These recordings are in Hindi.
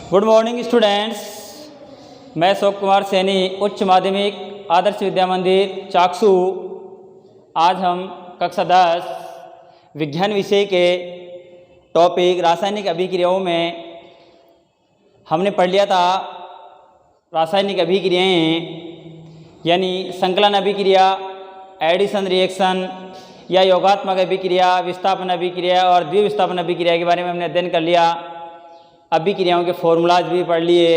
Good morning students. मैं अशोक कुमार सैनी, उच्च माध्यमिक आदर्श विद्या मंदिर चाकसू। आज हम कक्षा 10 विज्ञान विषय के टॉपिक रासायनिक अभिक्रियाओं में हमने पढ़ लिया था। रासायनिक अभिक्रियाएं यानी संकलन अभिक्रिया, एडिशन रिएक्शन या योगात्मक अभिक्रिया, विस्थापन अभिक्रिया और द्विविस्थापन अभिक्रिया के बारे में हमने अध्ययन कर लिया। अभिक्रियाओं के फॉर्मूलाज भी पढ़ लिए।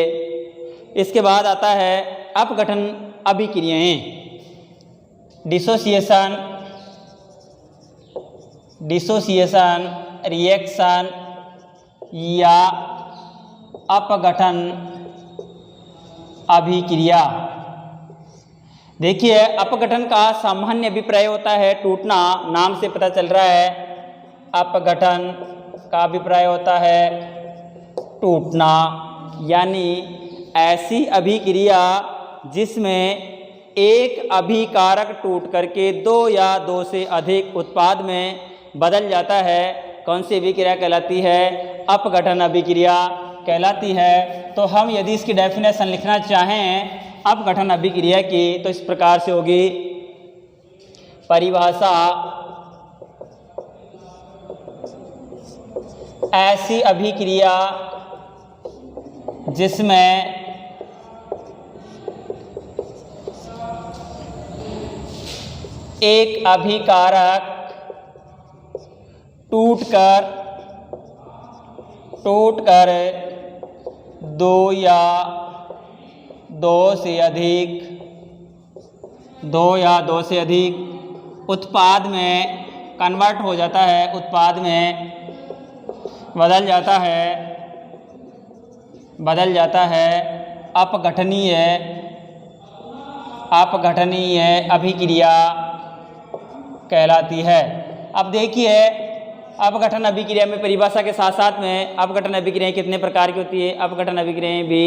इसके बाद आता है अपघटन अभिक्रियाएं, डिसोसिएशन रिएक्शन या अपघटन अभिक्रिया। देखिए, अपघटन का सामान्य अभिप्राय होता है टूटना, नाम से पता चल रहा है। अपघटन का अभिप्राय होता है टूटना, यानी ऐसी अभिक्रिया जिसमें एक अभिकारक टूट करके दो या दो से अधिक उत्पाद में बदल जाता है। कौन सी अभिक्रिया कहलाती है? अपघटन अभिक्रिया कहलाती है। तो हम यदि इसकी डेफिनेशन लिखना चाहें अपघटन अभिक्रिया की तो इस प्रकार से होगी। परिभाषा: ऐसी अभिक्रिया जिसमें एक अभिकारक टूटकर दो या दो से अधिक उत्पाद में कन्वर्ट हो जाता है, उत्पाद में बदल जाता है। अपघटनीय अभिक्रिया कहलाती है। अब देखिए, अपघटन अभिक्रिया में परिभाषा के साथ साथ में अपघटन अभिक्रियाएं कितने प्रकार की होती है? अपघटन अभिक्रियाएं भी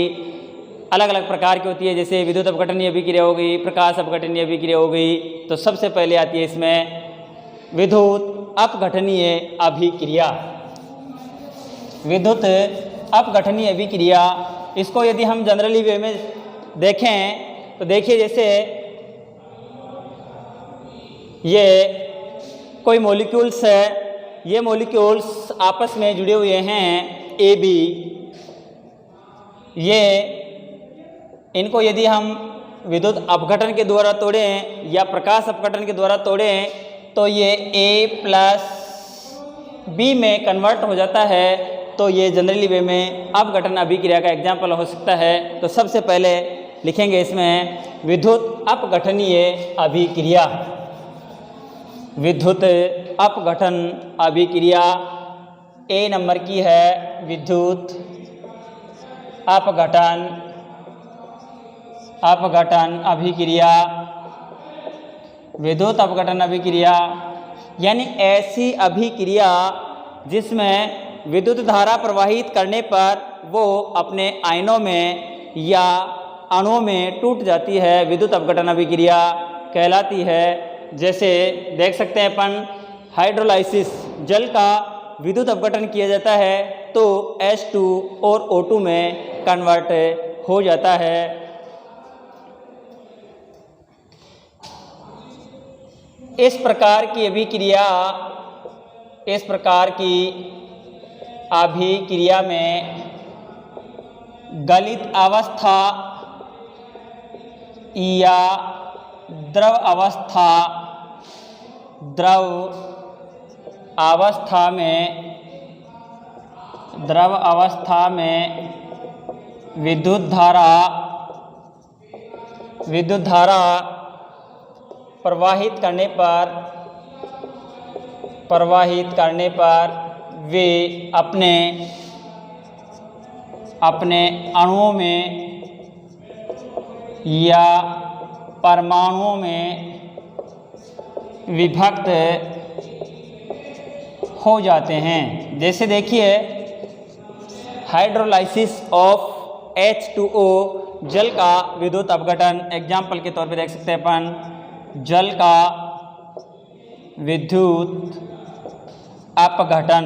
अलग अलग प्रकार की होती है। जैसे विद्युत अपघटनीय अभिक्रिया हो गई, प्रकाश अपघटनीय अभिक्रिया हो गई। तो सबसे पहले आती है इसमें विद्युत अपघटनीय अभिक्रिया। विद्युत अपघटनीय अभिक्रिया, इसको यदि हम जनरली वे में देखें तो देखिए, जैसे ये कोई मॉलिक्यूल्स है, ये मॉलिक्यूल्स आपस में जुड़े हुए हैं ए बी। ये इनको यदि हम विद्युत अपघटन के द्वारा तोड़ें या प्रकाश अपघटन के द्वारा तोड़ें तो ये A प्लस बी में कन्वर्ट हो जाता है। तो ये जनरली वे में अपघटन अभिक्रिया का एग्जाम्पल हो सकता है। तो सबसे पहले लिखेंगे इसमें विद्युत अपघटनीय अभिक्रिया। विद्युत अपघटन अभिक्रिया ए नंबर की है विद्युत अपघटन अभिक्रिया। विद्युत अपघटन अभिक्रिया यानी ऐसी अभिक्रिया जिसमें विद्युत धारा प्रवाहित करने पर वो अपने आयनों में या अणुओं में टूट जाती है, विद्युत अपघटन अभिक्रिया कहलाती है। जैसे देख सकते हैं अपन, हाइड्रोलाइसिस, जल का विद्युत अपघटन किया जाता है तो H2 और O2 में कन्वर्ट हो जाता है। इस प्रकार की अभिक्रिया में गलित अवस्था या द्रव अवस्था में विद्युत धारा प्रवाहित करने पर वे अपने अणुओं में या परमाणुओं में विभक्त हो जाते हैं। जैसे देखिए, हाइड्रोलाइसिस ऑफ H2O, जल का विद्युत अपघटन, एग्जाम्पल के तौर पे देख सकते हैं अपन, जल का विद्युत अपघटन,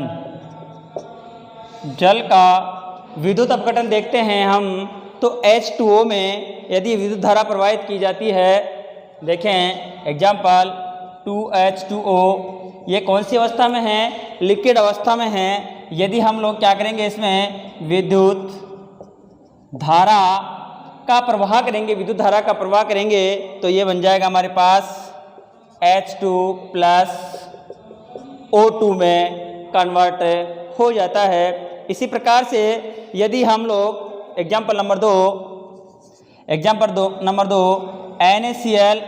जल का विद्युत अपघटन देखते हैं हम तो H2O में यदि विद्युत धारा प्रवाहित की जाती है, देखें एग्जाम्पल 2H2O, ये कौन सी अवस्था में है? लिक्विड अवस्था में है। यदि हम लोग क्या करेंगे, इसमें विद्युत धारा का प्रवाह करेंगे, विद्युत धारा का प्रवाह करेंगे तो ये बन जाएगा हमारे पास H2 प्लस O2 में कन्वर्ट हो जाता है। इसी प्रकार से यदि हम लोग एग्जाम्पल नंबर दो NaCl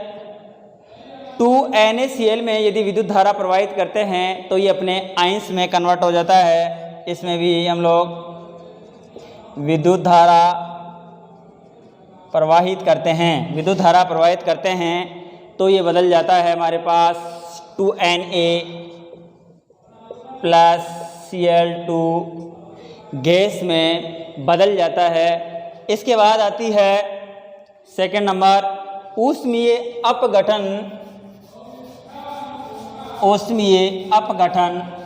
2NaCl में यदि विद्युत धारा प्रवाहित करते हैं तो ये अपने आयंस में कन्वर्ट हो जाता है। इसमें भी हम लोग विद्युत धारा प्रवाहित करते हैं तो ये बदल जाता है हमारे पास 2Na प्लस Cl2 गैस में बदल जाता है। इसके बाद आती है सेकंड नंबर ऊष्मीय अपघटन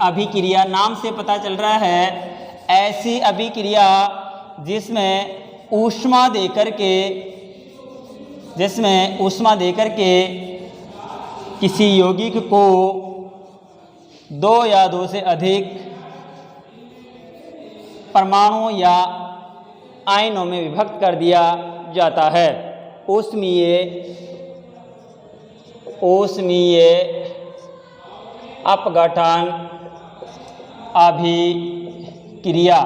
अभिक्रिया। नाम से पता चल रहा है ऐसी अभिक्रिया जिसमें ऊष्मा देकर के किसी यौगिक को दो या दो से अधिक परमाणु या आयनों में विभक्त कर दिया जाता है। ऊष्मीय अपघटन अभिक्रिया।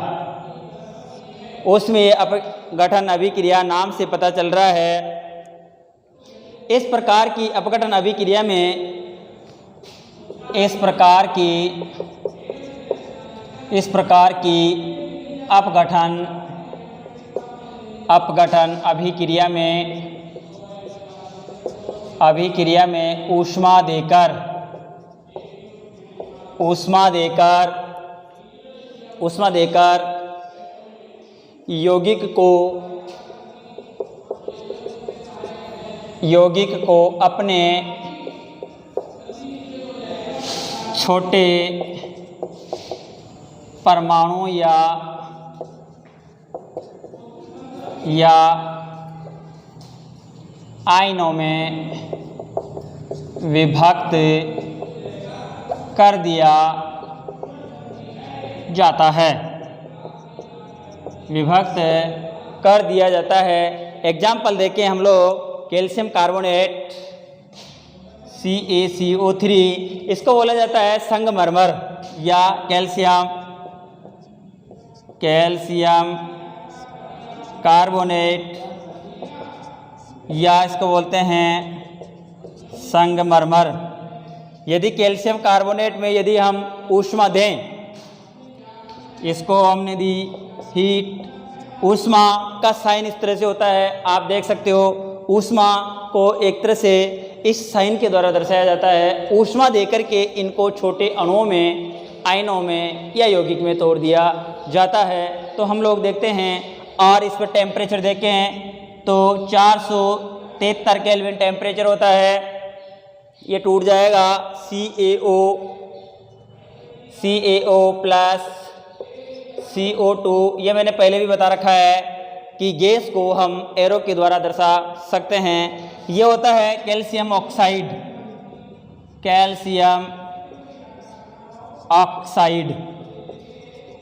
ऊष्मीय अपघटन अभिक्रिया नाम से पता चल रहा है। इस प्रकार की अपघटन अभिक्रिया में इस प्रकार की अपघटन अभिक्रिया में ऊष्मा देकर यौगिक को अपने छोटे परमाणु या आयनों में विभक्त कर दिया जाता है। एग्जाम्पल देखें हम लोग कैल्शियम कार्बोनेट CaCO3, इसको बोला जाता है संगमरमर या कैल्शियम कार्बोनेट या इसको बोलते हैं संगमरमर। यदि कैल्शियम कार्बोनेट में यदि हम ऊष्मा दें, इसको हमने दी हीट, ऊष्मा का साइन इस तरह से होता है, आप देख सकते हो। ऊष्मा को एक तरह से इस साइन के द्वारा दर्शाया जाता है। ऊष्मा देकर के इनको छोटे अणुओं में, आयनों में या यौगिक में तोड़ दिया जाता है। तो हम लोग देखते हैं और इस पर टेम्परेचर देखें तो 473 केल्विन टेम्परेचर होता है। ये टूट जाएगा CaO प्लस CO2। ये मैंने पहले भी बता रखा है कि गैस को हम एरो के द्वारा दर्शा सकते हैं। ये होता है कैल्शियम ऑक्साइड।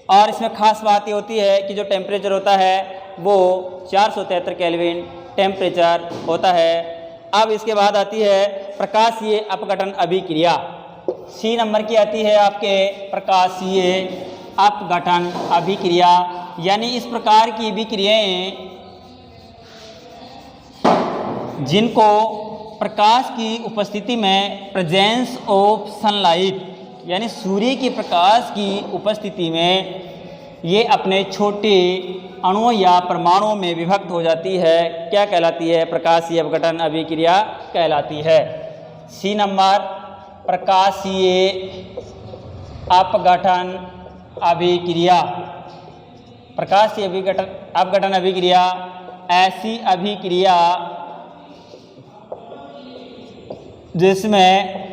और इसमें खास बात ये होती है कि जो टेम्परेचर होता है वो 473 केल्विन टेम्परेचर होता है। अब इसके बाद आती है प्रकाशीय अपघटन अभिक्रिया। सी नंबर की आती है आपके प्रकाशीय अपघटन अभिक्रिया, यानी इस प्रकार की अभिक्रियाएं जिनको प्रकाश की उपस्थिति में, प्रेजेंस ऑफ सनलाइट, यानी सूर्य के प्रकाश की उपस्थिति में ये अपने छोटे अणुओं या परमाणुओं में विभक्त हो जाती है। क्या कहलाती है? प्रकाशीय अपघटन अभिक्रिया कहलाती है। सी नंबर प्रकाशीय अपघटन अभिक्रिया। प्रकाशीय अपघटन अभिक्रिया ऐसी अभिक्रिया जिसमें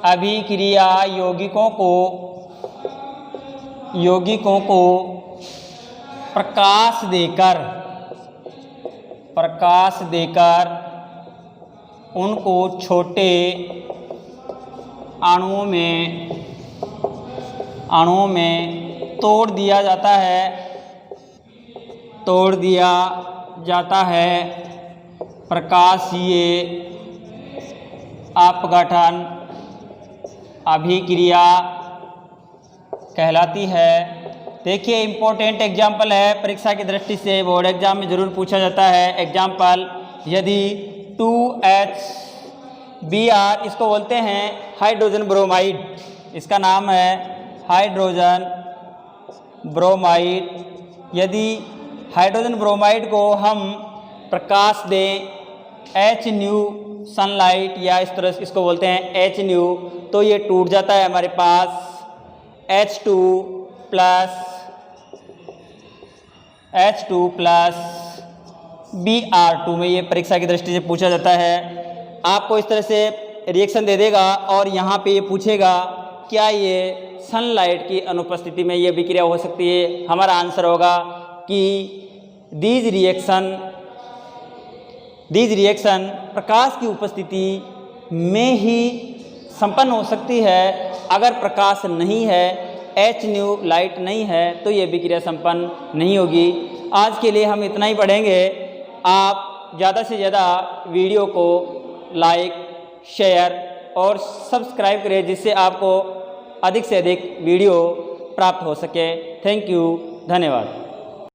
अभिक्रिया यौगिकों को प्रकाश देकर उनको छोटे अणुओं में तोड़ दिया जाता है। प्रकाशीय अपघटन अभिक्रिया कहलाती है। देखिए इम्पोर्टेंट एग्जाम्पल है, परीक्षा की दृष्टि से बोर्ड एग्जाम में ज़रूर पूछा जाता है। एग्जाम्पल, यदि 2HBr इसको बोलते हैं हाइड्रोजन ब्रोमाइड, इसका नाम है हाइड्रोजन ब्रोमाइड। यदि हाइड्रोजन ब्रोमाइड को हम प्रकाश दें HNu सनलाइट, या इस तरह से इसको बोलते हैं HNu, तो ये टूट जाता है हमारे पास H2 प्लस Br2 में। ये परीक्षा की दृष्टि से पूछा जाता है। आपको इस तरह से रिएक्शन दे देगा और यहाँ पे ये पूछेगा क्या ये सनलाइट की अनुपस्थिति में ये विक्रिया हो सकती है। हमारा आंसर होगा कि दीज रिएक्शन प्रकाश की उपस्थिति में ही संपन्न हो सकती है। अगर प्रकाश नहीं है, HNu लाइट नहीं है, तो ये विक्रिया संपन्न नहीं होगी। आज के लिए हम इतना ही पढ़ेंगे। आप ज़्यादा से ज़्यादा वीडियो को लाइक, शेयर और सब्सक्राइब करें, जिससे आपको अधिक से अधिक वीडियो प्राप्त हो सके। थैंक यू, धन्यवाद।